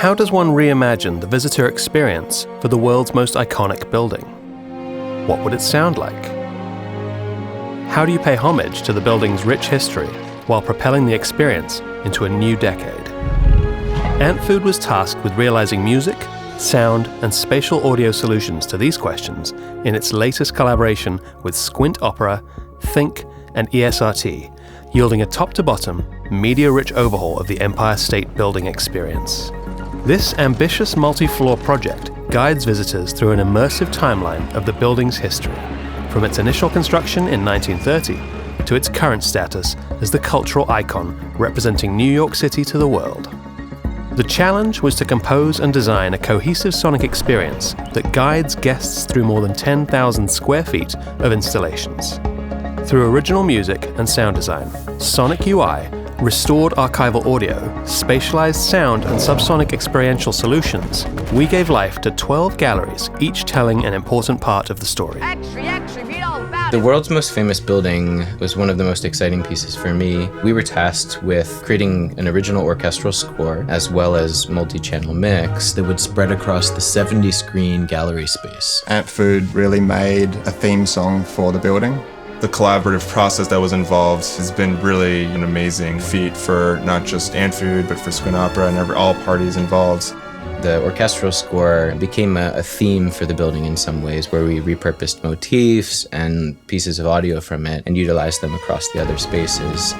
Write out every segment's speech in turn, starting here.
How does one reimagine the visitor experience for the world's most iconic building? What would it sound like? How do you pay homage to the building's rich history while propelling the experience into a new decade? Antfood was tasked with realizing music, sound, and spatial audio solutions to these questions in its latest collaboration with Squint Opera, Thinc, and ESRT, yielding a top-to-bottom, media-rich overhaul of the Empire State Building experience. This ambitious multi-floor project guides visitors through an immersive timeline of the building's history, from its initial construction in 1930 to its current status as the cultural icon representing New York City to the world. The challenge was to compose and design a cohesive sonic experience that guides guests through more than 10,000 square feet of installations. Through original music and sound design, Sonic UI, restored archival audio, spatialized sound, and subsonic experiential solutions, we gave life to 12 galleries, each telling an important part of the story. The world's most famous building was one of the most exciting pieces for me. We were tasked with creating an original orchestral score as well as multi-channel mix that would spread across the 70-screen gallery space. Antfood really made a theme song for the building. The collaborative process that was involved has been really an amazing feat for not just Antfood, but for Squint Opera and all parties involved. The orchestral score became a theme for the building in some ways, where we repurposed motifs and pieces of audio from it and utilized them across the other spaces.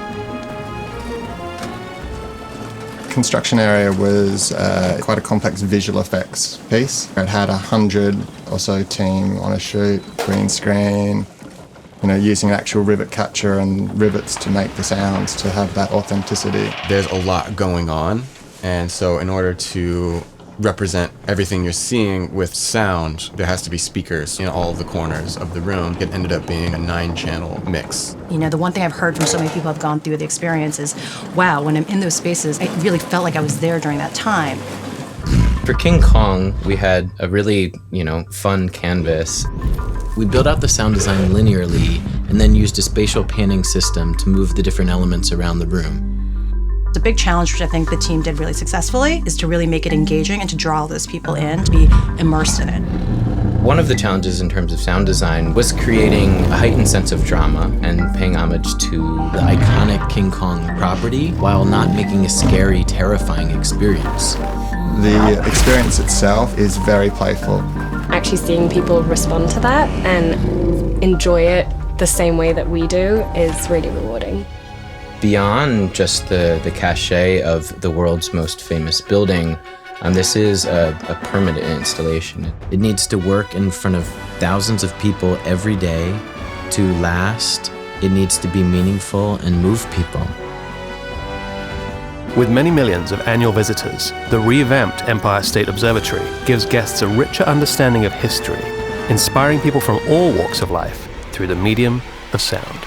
Construction area was quite a complex visual effects piece. It had 100 or so team on a shoot, green screen, using actual rivet catcher and rivets to make the sounds, to have that authenticity. There's a lot going on, and so in order to represent everything you're seeing with sound, there has to be speakers in all of the corners of the room. It ended up being a 9-channel mix. The one thing I've heard from so many people who've gone through the experience is, wow, when I'm in those spaces, I really felt like I was there during that time. For King Kong, we had a really, fun canvas. We built out the sound design linearly and then used a spatial panning system to move the different elements around the room. The big challenge, which I think the team did really successfully, is to really make it engaging and to draw all those people in, to be immersed in it. One of the challenges in terms of sound design was creating a heightened sense of drama and paying homage to the iconic King Kong property while not making a scary, terrifying experience. The experience itself is very playful. Actually seeing people respond to that and enjoy it the same way that we do is really rewarding. Beyond just the cachet of the world's most famous building, this is a permanent installation. It needs to work in front of thousands of people every day to last. It needs to be meaningful and move people. With many millions of annual visitors, the revamped Empire State Observatory gives guests a richer understanding of history, inspiring people from all walks of life through the medium of sound.